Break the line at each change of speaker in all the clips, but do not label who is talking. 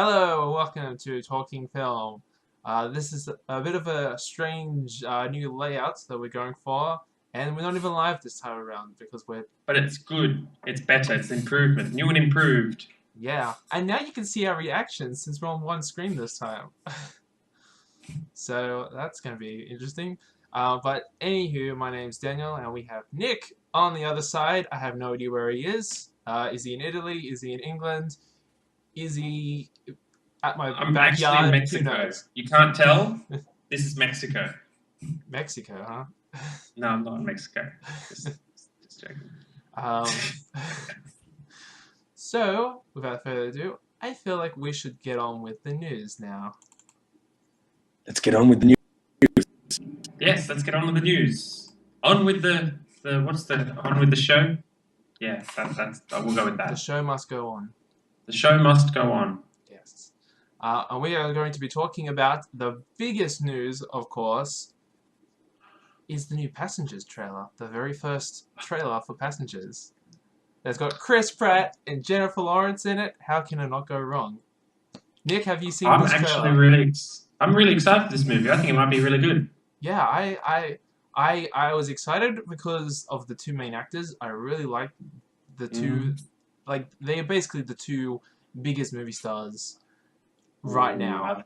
Hello, welcome to Talking Film. This is a bit of a strange new layout that we're going for, and we're not even live this time around because we're,
But it's good. It's better. It's improvement. New and improved.
yeah. And now you can see our reactions since we're on one screen this time. So that's going to be interesting. But anywho, my name's Daniel, and we have Nick on the other side. I have no idea where he is. Is he in Italy? Is he in England? Is he at my
I'm actually in
backyard? Who
Mexico.
knows?
You can't tell? This is Mexico.
Mexico, huh?
No, I'm not in Mexico. Just joking.
Um, so, without further ado, I feel like we should get on with the news now.
Let's get on with the news.
Yes, let's get on with the news. On with the what's the on with the show? Yeah, that's we'll go with
The
that.
show must go on.
The show must go on.
Yes. And we are going to be talking about the biggest news, of course, is the new Passengers trailer. The very first trailer for Passengers. It's got Chris Pratt and Jennifer Lawrence in it. How can it not go wrong? Nick, have you seen this trailer?
I'm really excited for this movie. I think it might be really good.
Yeah, I was excited because of the two main actors. I really like the two, like they are basically the two biggest movie stars right now.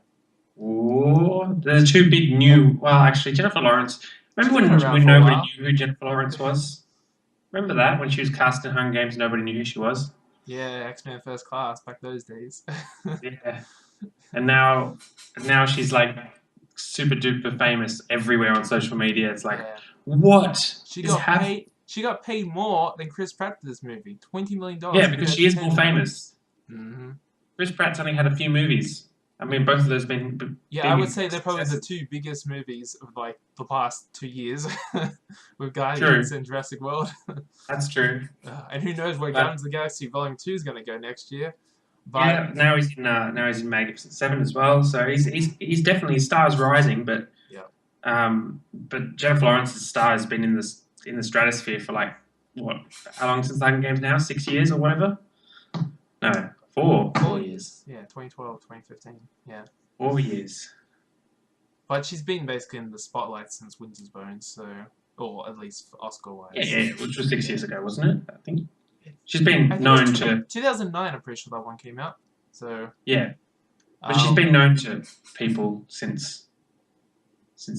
Ooh, the two big new. Well, actually, Jennifer Lawrence. Remember when nobody knew who Jennifer Lawrence was? Remember that when she was cast in Hunger Games, nobody knew who she was.
Yeah, X-Men First Class back those days.
Yeah, and now she's like super duper famous everywhere on social media. It's like,
Yeah.
what?
She got paid more than Chris Pratt for this movie, $20 million.
Yeah, because she is more famous.
Mm-hmm.
Chris Pratt's only had a few movies. I mean, both of those been.
Yeah, I would say they're probably the two biggest movies of like the past 2 years, with Guardians and Jurassic World.
That's true.
And who knows where Guardians of the Galaxy Volume 2 is going to go next year? But
yeah, now he's in Magnificent Seven as well. So he's definitely stars rising. But but Jennifer Lawrence's star has been in the stratosphere for like what? How long since Hunger Games now? 6 years or whatever? No, 4 years.
Yeah, 2012, 2015. Yeah.
4 years.
But she's been basically in the spotlight since Winter's Bones, so, or at least Oscar-wise.
Yeah, which was 6 years ago, wasn't it? I think she's been known to
2009. I'm pretty sure that one came out. So
yeah, but she's been known to people since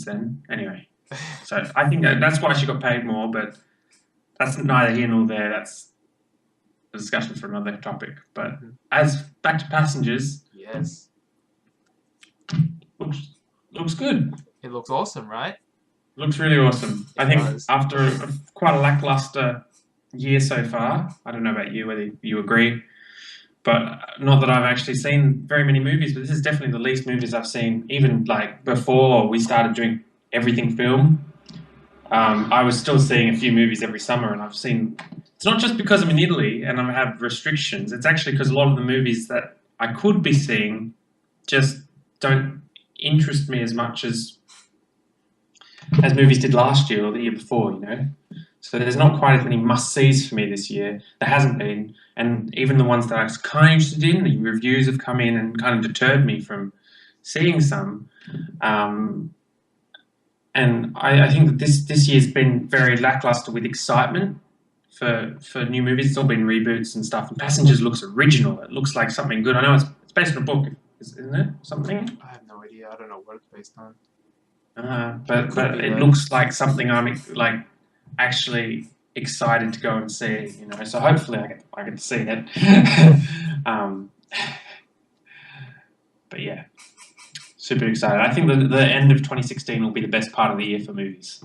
then. Anyway, so I think that's why she got paid more, but that's neither here nor there. That's a discussion for another topic. But as back to Passengers,
yes,
looks good.
It looks awesome, right?
Looks really awesome. I think after quite a lackluster year so far, I don't know about you, whether you agree, but not that I've actually seen very many movies, but this is definitely the least movies I've seen, even like before we started doing everything film. I was still seeing a few movies every summer, and I've seen, it's not just because I'm in Italy and I have restrictions, it's actually because a lot of the movies that I could be seeing just don't interest me as much as movies did last year or the year before, you know. So there's not quite as many must-sees for me this year. There hasn't been. And even the ones that I was kind of interested in, the reviews have come in and kind of deterred me from seeing some. And I think that this year's been very lackluster with excitement for new movies. It's all been reboots and stuff. And Passengers looks original. It looks like something good. I know it's based on a book, isn't it? Something?
I have no idea. I don't know what it's based on.
But it looks like something I'm like actually excited to go and see, you know. So hopefully I get to see it. But yeah, super excited. I think the end of 2016 will be the best part of the year for movies.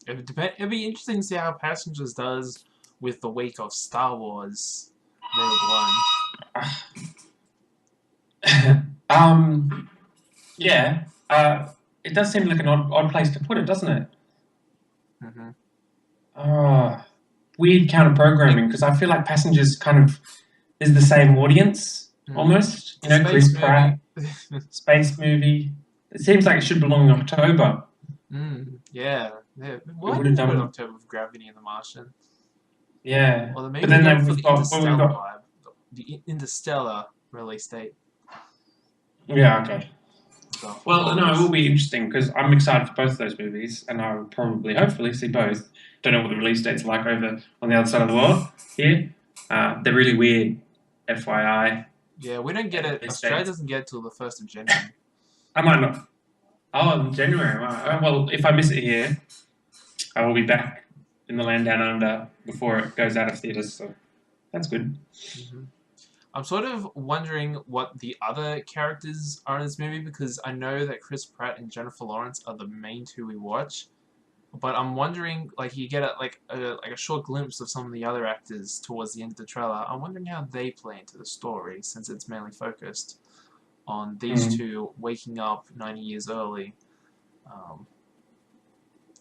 It'd be interesting to see how Passengers does with the week of Star Wars Rogue
One. Yeah. It does seem like an odd place to put it, doesn't it? Weird counter-programming, because I feel like Passengers kind of is the same audience, almost. You know, Chris Pratt, space movie. It seems like it should belong in October.
Yeah. Why did you put October with Gravity and The Martian?
Yeah.
Or
but then we've got
the Interstellar release date.
Yeah, okay.
So,
Well, no, it will be interesting because I'm excited for both of those movies, and I will probably, hopefully, see both. Don't know what the release dates are like over on the other side of the world here. They're really weird, FYI.
yeah, we don't get it.
Release
Australia
dates.
doesn't get it till the 1st of January.
I might not. Oh, in January. Wow. Well, if I miss it here, I will be back in the land down under before it goes out of theatres. So that's good.
Hmm. I'm sort of wondering what the other characters are in this movie because I know that Chris Pratt and Jennifer Lawrence are the main two we watch, but I'm wondering, like, you get a short glimpse of some of the other actors towards the end of the trailer. I'm wondering how they play into the story since it's mainly focused on these two waking up 90 years early.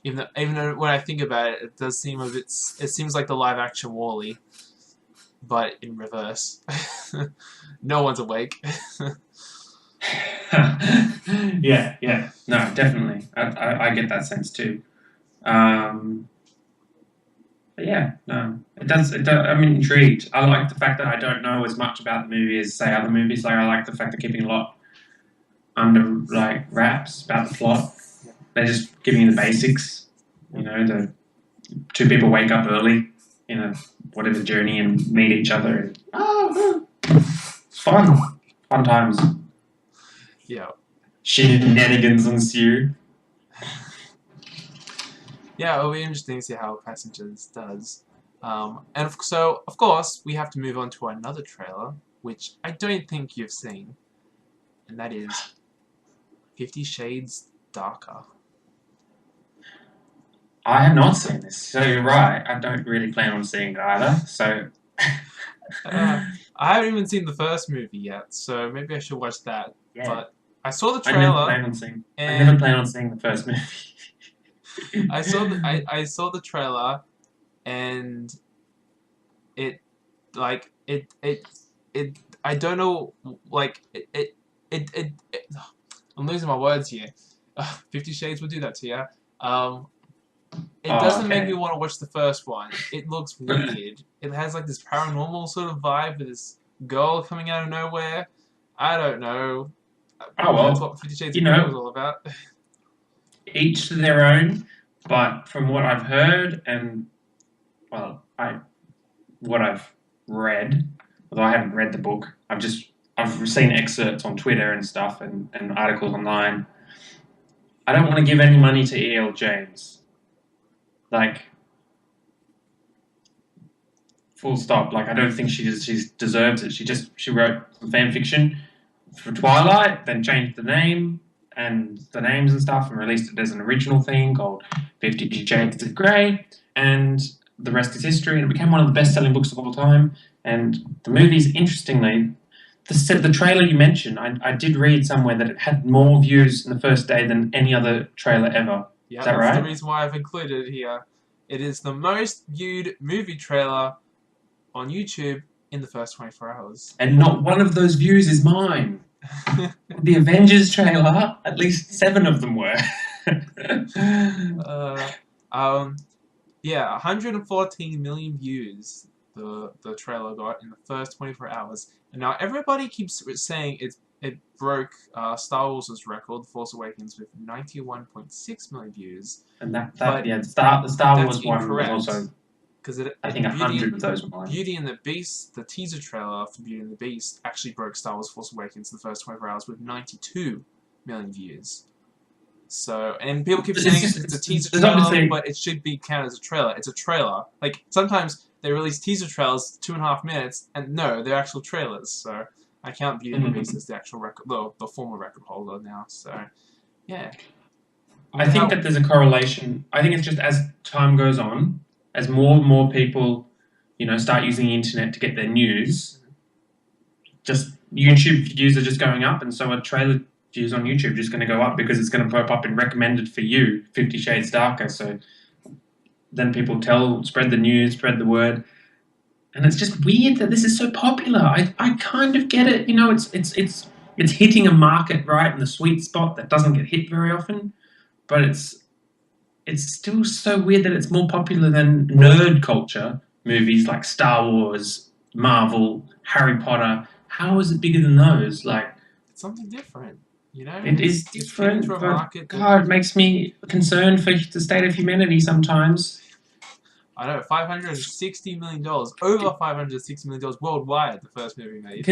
Even though when I think about it, it does seem it seems like the live action Wall-E, but in reverse. No one's awake.
Yeah. No, definitely. I get that sense too. But yeah, no, it does. I'm intrigued. I like the fact that I don't know as much about the movie as say other movies. Like I like the fact they're keeping a lot under like wraps about the plot. They're just giving you the basics. You know, the two people wake up early in a whatever journey and meet each other. It's fun times.
Yeah.
Shenanigans ensue.
Yeah, it'll be interesting to see how Passengers does. So, of course, we have to move on to another trailer, which I don't think you've seen, and that is 50 Shades Darker.
I have not seen this, so you're right. I don't really plan on seeing it either. So
I haven't even seen the first movie yet, so maybe I should watch that.
yeah,
But I saw the
I
trailer.
never plan on seeing the first movie.
I saw the trailer, and it I don't know, like I'm losing my words here. 50 Shades will do that to you. It doesn't make me want to watch the first one. It looks weird. It has like this paranormal sort of vibe with this girl coming out of nowhere. I don't know.
Oh well,
that's what 50 Shades of Grey was all about.
Each to their own. But from what I've heard and what I've read, although I haven't read the book, I've seen excerpts on Twitter and stuff and articles online. I don't want to give any money to E.L. James. Like, full stop. Like, I don't think she deserves it. She wrote some fan fiction for Twilight, then changed the name and the names and stuff and released it as an original thing called 50 Shades of Grey, and the rest is history, and it became one of the best-selling books of all time. And the movies, interestingly, the trailer you mentioned, I did read somewhere that it had more views in the first day than any other trailer ever.
Yeah,
is that
that's
right?
the reason why I've included it here. It is the most viewed movie trailer on YouTube in the first 24 hours.
And not one of those views is mine. The Avengers trailer, at least 7 of them were.
Yeah, 114 million views the trailer got in the first 24 hours. And now everybody keeps saying it broke Star Wars' record, The Force Awakens, with 91.6 million views.
And the Star Wars one was also,
because
I think 100 of those were mine.
Beauty and the Beast, the teaser trailer for Beauty and the Beast, actually broke Star Wars Force Awakens in the first 24 hours with 92 million views. So, and people keep saying it's a teaser trailer, but it should be counted as a trailer. It's a trailer. Like, sometimes they release teaser trailers 2.5 minutes, and no, they're actual trailers. So, I count Beauty and the Beast as the actual record, the former record holder now. So, yeah.
I think that there's a correlation. I think it's just as time goes on, as more and more people, start using the internet to get their news, just YouTube views are just going up, and so are trailer views on YouTube just going to go up because it's going to pop up in recommended for you, 50 Shades Darker. So then people spread the news, spread the word, and it's just weird that this is so popular. I kind of get it. It's hitting a market right in the sweet spot that doesn't get hit very often, but it's still so weird that it's more popular than nerd culture movies like Star Wars, Marvel, Harry Potter. How is it bigger than those? Like,
something different. You know,
It is
it's getting
different,
to a
but
market.
God, it makes me concerned for the state of humanity sometimes.
I know, $560 million, over $560 million worldwide. The first movie made.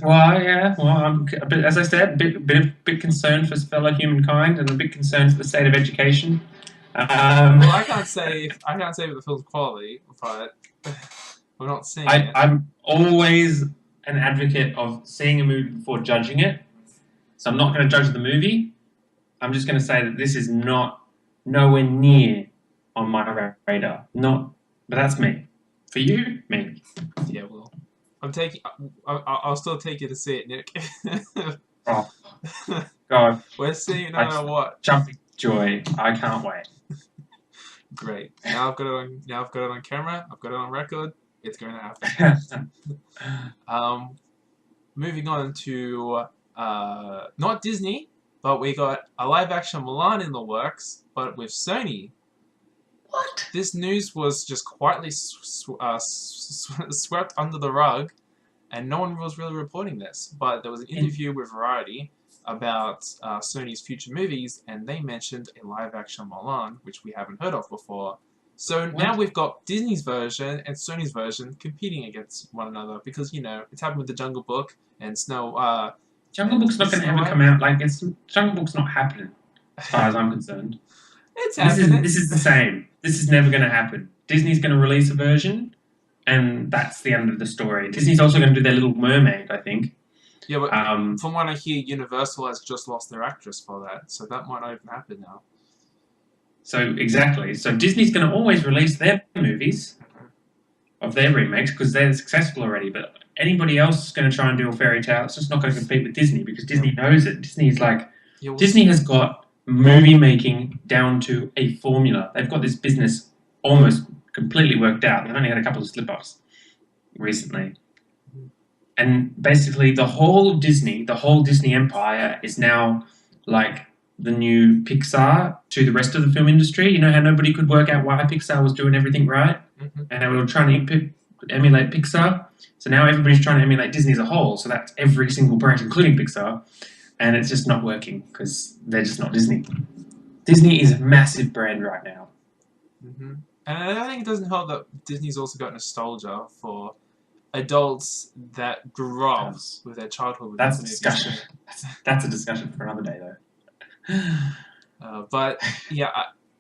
I'm a bit, as I said, a bit concerned for fellow humankind, and a bit concerned for the state of education.
Well, I can't say if the film's quality, but we're not seeing it.
I'm always an advocate of seeing a movie before judging it. So I'm not going to judge the movie. I'm just going to say that this is nowhere near on my radar. But that's me. For you, me.
Yeah, well, I'll still take you to see it, Nick.
Oh, God.
We're seeing it no matter what.
Jumping joy. I can't wait.
Great. Now I've got it on camera. I've got it on record. It's going to happen. Moving on to not Disney, but we got a live-action Mulan in the works, but with Sony.
What?
This news was just quietly swept under the rug, and no one was really reporting this. But there was an interview with Variety about Sony's future movies, and they mentioned a live-action Mulan, which we haven't heard of before. So now we've got Disney's version and Sony's version competing against one another because, you know, it's happened with the Jungle Book and Snow.
Jungle Book's not going to ever come out. Jungle Book's not happening, as far as I'm concerned.
It's happening.
This is the same. This is never going to happen. Disney's going to release a version, and that's the end of the story. Disney's also going to do their Little Mermaid, I think.
Yeah, but from what I hear, Universal has just lost their actress for that, so that might not even happen now.
So, exactly. So, Disney's going to always release their movies of their remakes because they're successful already, but anybody else is going to try and do a fairy tale. It's just not going to compete with Disney because Disney knows it. Disney's like... Yeah, Disney has got movie making down to a formula. They've got this business almost completely worked out. They've only had a couple of slip-ups recently. And basically the whole Disney empire is now like the new Pixar to the rest of the film industry. You know how nobody could work out why Pixar was doing everything right? Mm-hmm. And they were trying to emulate Pixar. So now everybody's trying to emulate Disney as a whole. So that's every single branch, including Pixar. And it's just not working because they're just not Disney. Disney is a massive brand right now.
Mm-hmm. And I think it doesn't help that Disney's also got nostalgia for adults that grew up with their childhood. With
that's a discussion. That's a discussion for another day,
though. But yeah,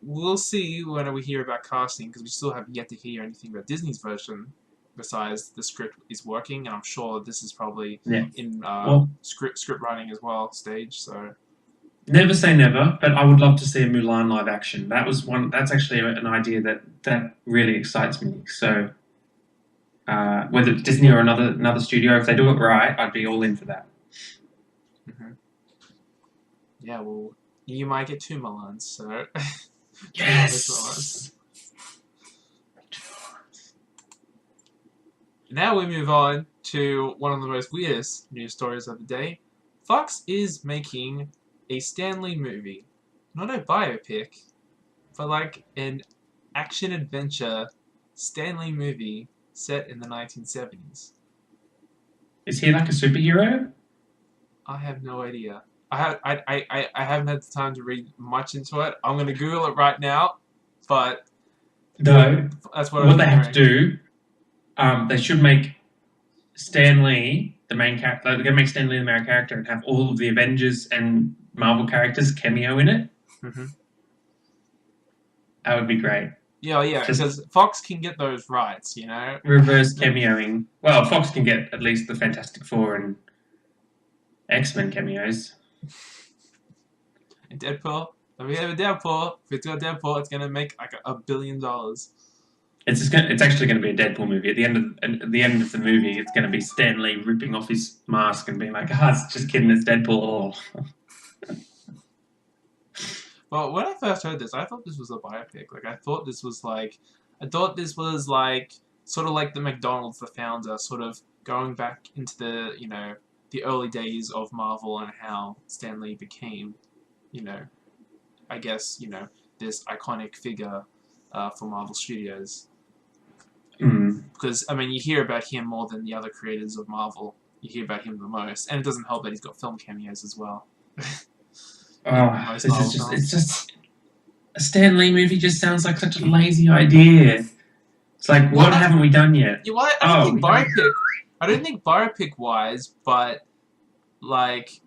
we'll see when we hear about casting because we still have yet to hear anything about Disney's version. Besides, the script is working, and I'm sure this is probably in script writing as well stage. So
never say never, but I would love to see a Mulan live action. That's actually an idea that really excites me. So whether it's Disney or another studio, if they do it right, I'd be all in for that.
Mm-hmm. Yeah, well, you might get 2 Mulans, so
yes.
Now we move on to one of the most weirdest news stories of the day. Fox is making a Stan Lee movie. Not a biopic, but like an action-adventure Stan Lee movie set in the 1970s.
Is he like a superhero?
I have no idea. I haven't had the time to read much into it. I'm going to Google it right now, but...
No.
That's what
they have to do... they should make Stan Lee the main character. They're going to make Stan Lee the main character and have all of the Avengers and Marvel characters cameo in it. Mm-hmm. That would be great.
Yeah, because Fox can get those rights, you know?
Reverse cameoing. Well, Fox can get at least the Fantastic Four and X-Men cameos.
And Deadpool. If we have a Deadpool, if it's got Deadpool, it's going to make like $1 billion.
It's actually going to be a Deadpool movie. At the end of the movie, it's going to be Stan Lee ripping off his mask and being like, it's just kidding, it's Deadpool.
Well, when I first heard this, I thought this was a biopic. Like, I thought this was like sort of like the McDonald's, the founder, sort of going back into the, you know, the early days of Marvel and how Stan Lee became, you know, I guess, you know, this iconic figure for Marvel Studios. Because, I mean, you hear about him more than the other creators of Marvel. you hear about him the most. And it doesn't help that he's got film cameos as well.
Oh, this is just, it's just, a Stan Lee movie just sounds like such a lazy idea. It's like, what haven't we done yet?
You know what? I don't think biopic wise, but like,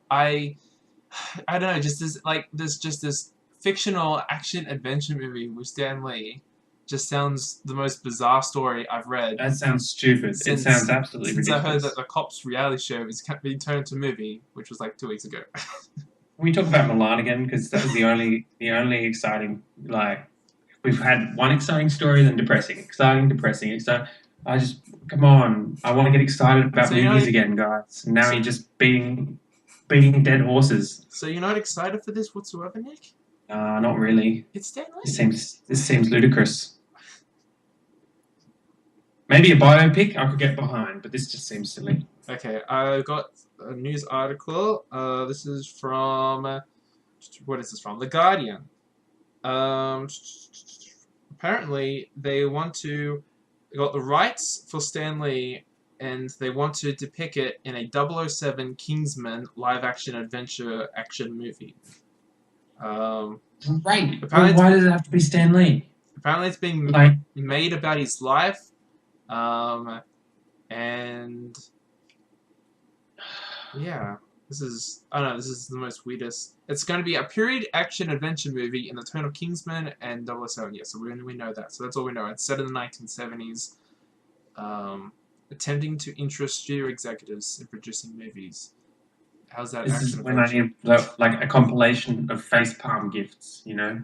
I don't know, just this fictional action adventure movie with Stan Lee just sounds the most bizarre story I've read.
That sounds stupid. It sounds absolutely ridiculous.
Since I heard that the Cops reality show is being turned into a movie, which was like 2 weeks ago.
Can we talk about Milan again? Because that was the only exciting, like, we've had one exciting story, then depressing. I just, come on. I want to get excited about movies again, guys. Now you're just beating dead horses.
So you're not excited for this whatsoever, Nick?
Not really.
It's Stan Lee.
This seems ludicrous. Maybe a biopic I could get behind, but this just seems silly.
Okay, I got a news article. This is from... what is this from? The Guardian. Apparently, they got the rights for Stan Lee, and they want to depict it in a 007 Kingsman live-action adventure action movie.
Right. Why does it have to be Stan Lee?
Apparently, it's being made about his life, and yeah, this is the most weirdest. It's going to be a period action adventure movie in the tone of Kingsman and 007. Yeah, so we know that. So that's all we know. It's set in the 1970s, attempting to interest studio executives in producing movies. How's that?
This is when I need like a compilation of facepalm gifts, you know,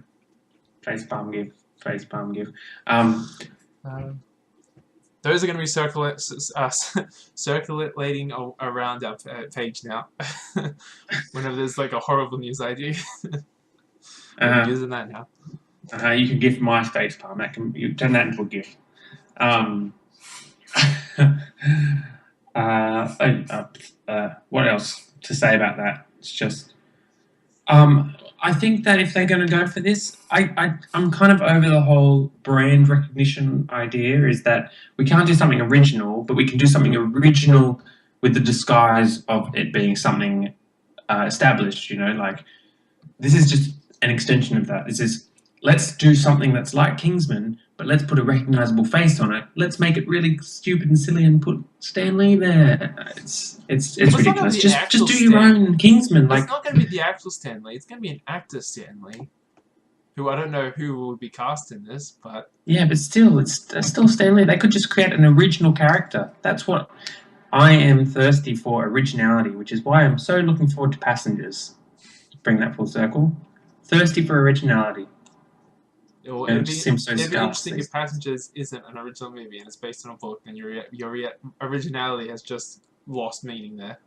facepalm gift.
Those are going to be circulating around our page now. Whenever there's like a horrible news idea, we're using that now.
You can gift my facepalm. You turn that into a gift. What else to say about that? It's just, I think that if they're going to go for this, I'm kind of over the whole brand recognition idea, is that we can't do something original, but we can do something original with the disguise of it being something established, you know, like, this is just an extension of that. This is, let's do something that's like Kingsman, but let's put a recognizable face on it. Let's make it really stupid and silly and put Stan Lee there. It's ridiculous. Just do your own Kingsman.
It's not going to be the actual Stan Lee. It's going to be an actor Stan Lee, who I don't know who will be cast in this, but
yeah, but still, it's still Stan Lee. They could just create an original character. That's what I am thirsty for, originality, which is why I'm so looking forward to Passengers. To bring that full circle, thirsty for originality.
It'd be interesting if Passengers isn't an original movie and it's based on a book, and your originality has just lost meaning there.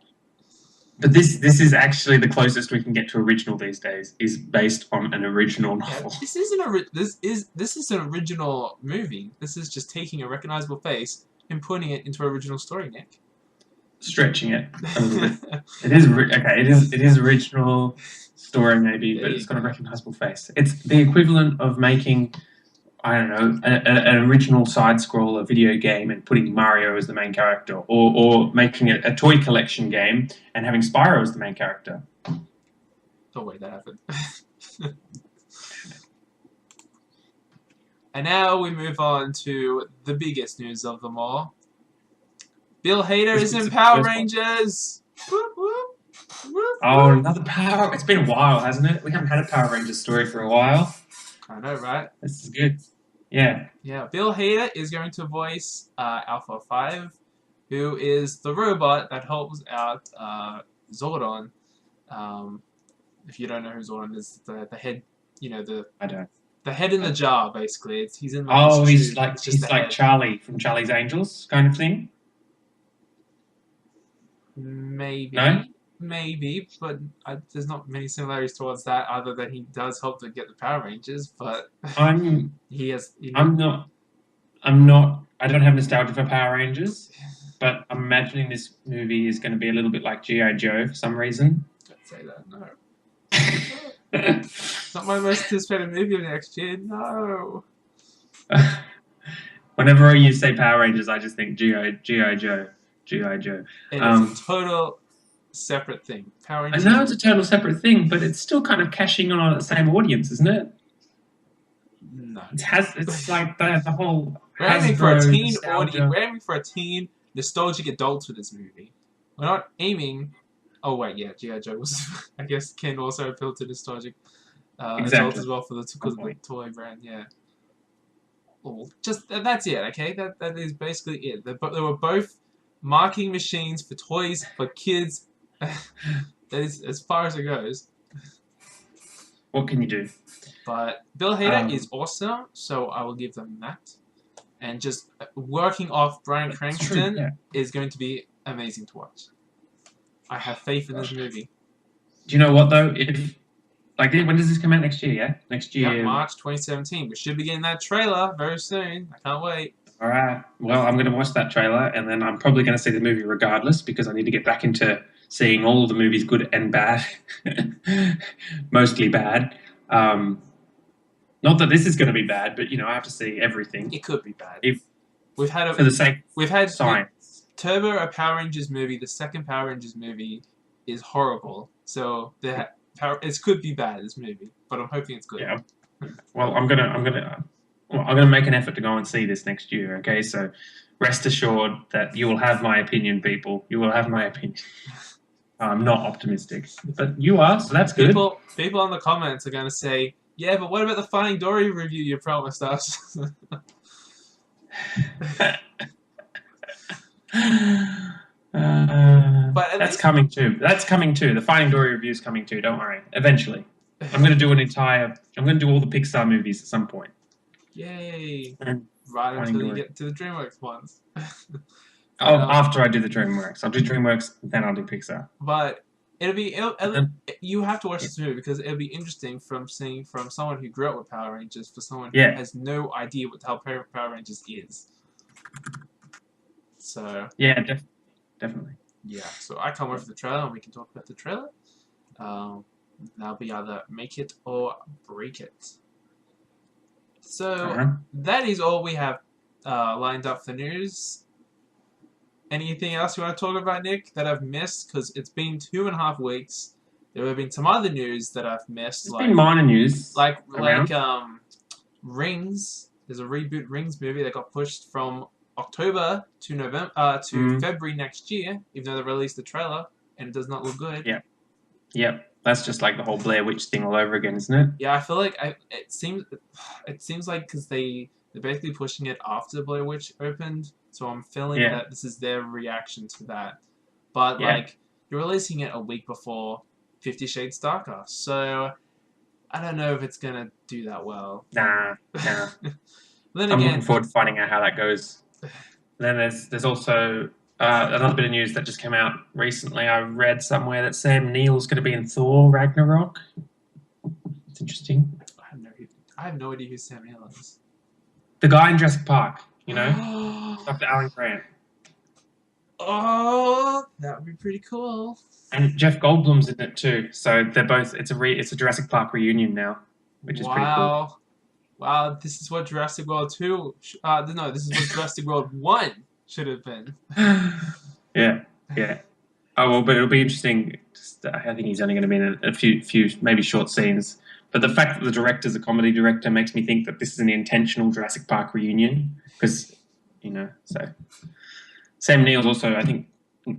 But this is actually the closest we can get to original these days, is based on an original novel.
Yeah, this is an original movie. This is just taking a recognizable face and putting it into an original story, Nick.
Stretching it a little bit. It is original story maybe, but it's got a recognizable face. It's the equivalent of making, I don't know, an original side-scroller video game and putting Mario as the main character, or making a toy collection game and having Spyro as the main character.
Don't wait, that happened. And now we move on to the biggest news of them all. Bill Hader is in Power Rangers! Whoop, whoop.
Oh, another Power... It's been a while, hasn't it? We haven't had a Power Rangers story for a while.
I know, right?
This is good. Yeah.
Yeah, Bill Hader is going to voice Alpha 5, who is the robot that helps out Zordon. If you don't know who Zordon is, the head, you know,
I don't.
The head in the jar, basically. He's in.
He's like Charlie from Charlie's Angels, kind of thing.
Maybe.
No?
Maybe, but there's not many similarities towards that, other than he does help to get the Power Rangers. But he has. You know,
I don't have nostalgia for Power Rangers, but I'm imagining this movie is going to be a little bit like G.I. Joe for some reason.
Don't say that. No. It's not my most anticipated movie of next year. No.
Whenever you say Power Rangers, I just think G.I. Joe. G.I. Joe.
It is a total separate thing. Power
I
Rangers.
know it's a total separate thing, but it's still kind of cashing on the same audience, isn't it?
No.
It's like the whole
We're aiming for a
Hasbro
teen
nostalgia.
audience. We're aiming for a teen nostalgic adults with this movie. We're not aiming. Oh wait, yeah, G.I. Joe was. I guess can also appeal to nostalgic adults as well for because of the toy brand. Yeah. Well, just that's it. Okay, that is basically it. They were both marketing machines for toys for kids. That is as far as it goes.
What can you do?
But Bill Hader is awesome, so I will give them that. And just working off Bryan Cranston is going to be amazing to watch. I have faith in this movie.
Do you know what though? When does this come out next year? Yeah, next year.
Yeah, March 2017. We should be getting that trailer very soon. I can't wait.
All right. Well, I'm going to watch that trailer, and then I'm probably going to see the movie regardless because I need to get back into seeing all of the movies, good and bad, mostly bad. Not that this is going to be bad, but I have to see everything.
It could be bad.
For the sake,
we've had
science.
Turbo, a Power Rangers movie. The second Power Rangers movie is horrible. So it could be bad. This movie, but I'm hoping it's good.
Yeah. Well, I'm gonna make an effort to go and see this next year. Okay, so rest assured that you will have my opinion, people. You will have my opinion. I'm not optimistic, but you are, so that's good.
People in the comments are going to say, yeah, but what about the Finding Dory review you promised us?
But that's coming too. That's coming too. The Finding Dory review is coming too. Don't worry. Eventually, I'm going to do all the Pixar movies at some point.
Yay! Right until you get to the DreamWorks ones.
After I do the DreamWorks, I'll do DreamWorks, then I'll do Pixar.
But you have to watch this movie because it'll be interesting from someone who grew up with Power Rangers for someone who has no idea how Power Rangers is. So
yeah, definitely.
Yeah, so I can't wait for the trailer, and we can talk about the trailer. That'll be either make it or break it. So that is all we have lined up for news. Anything else you want to talk about, Nick, that I've missed? Because it's been 2.5 weeks. There have been some other news that I've missed.
There's been minor news.
Like Rings. There's a reboot Rings movie that got pushed from October to February next year, even though they released the trailer, and it does not look good.
Yeah. Yep. That's just like the whole Blair Witch thing all over again, isn't it?
Yeah, I feel like it seems like because they're basically pushing it after Blair Witch opened, so I'm feeling that this is their reaction to that. But like you're releasing it a week before 50 Shades Darker, so I don't know if it's gonna do that well.
Nah.
Then
I'm looking forward to finding out how that goes. Then there's also another bit of news that just came out recently. I read somewhere that Sam Neill's going to be in Thor Ragnarok. It's interesting.
I have no idea who Sam Neill is.
The guy in Jurassic Park, Dr. Alan Grant.
Oh, that would be pretty cool.
And Jeff Goldblum's in it too. So they're both. It's a Jurassic Park reunion now, which is pretty cool.
Wow, this is what Jurassic World 2... no, this is what Jurassic World 1 should have been.
Yeah. Oh, well, but it'll be interesting. I think he's only going to be in a few maybe short scenes. But the fact that the director's a comedy director makes me think that this is an intentional Jurassic Park reunion. Because, so... Sam Neill's also, I think,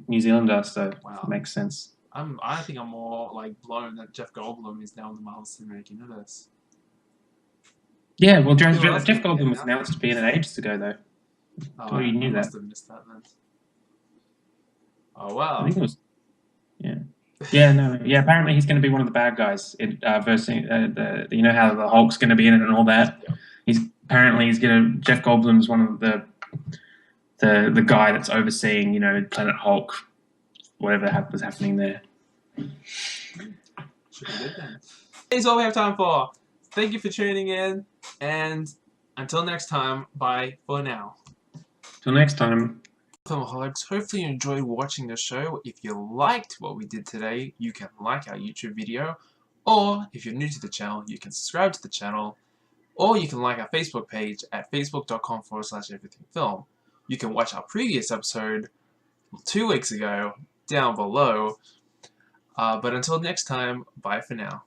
New Zealander, so it makes sense.
I think I'm more, blown that Jeff Goldblum is now in the Marvel Cinematic Universe.
Yeah, well, Jeff Goldblum was announced to be in it ages ago, though.
Oh,
you knew
I
that.
must have missed that then. Oh, wow.
I think it was... Yeah, apparently he's going to be one of the bad guys in versus how the Hulk's going to be in it and all that. Yeah. Jeff Goldblum's one of the guy that's overseeing, Planet Hulk, whatever was happening there.
Should be good then. That's all we have time for. Thank you for tuning in, and until next time, bye for now.
Till next time.
Filmaholics, hopefully you enjoyed watching the show. If you liked what we did today, you can like our YouTube video, or if you're new to the channel, you can subscribe to the channel, or you can like our Facebook page at facebook.com/everythingfilm. You can watch our previous episode 2 weeks ago down below. But until next time, bye for now.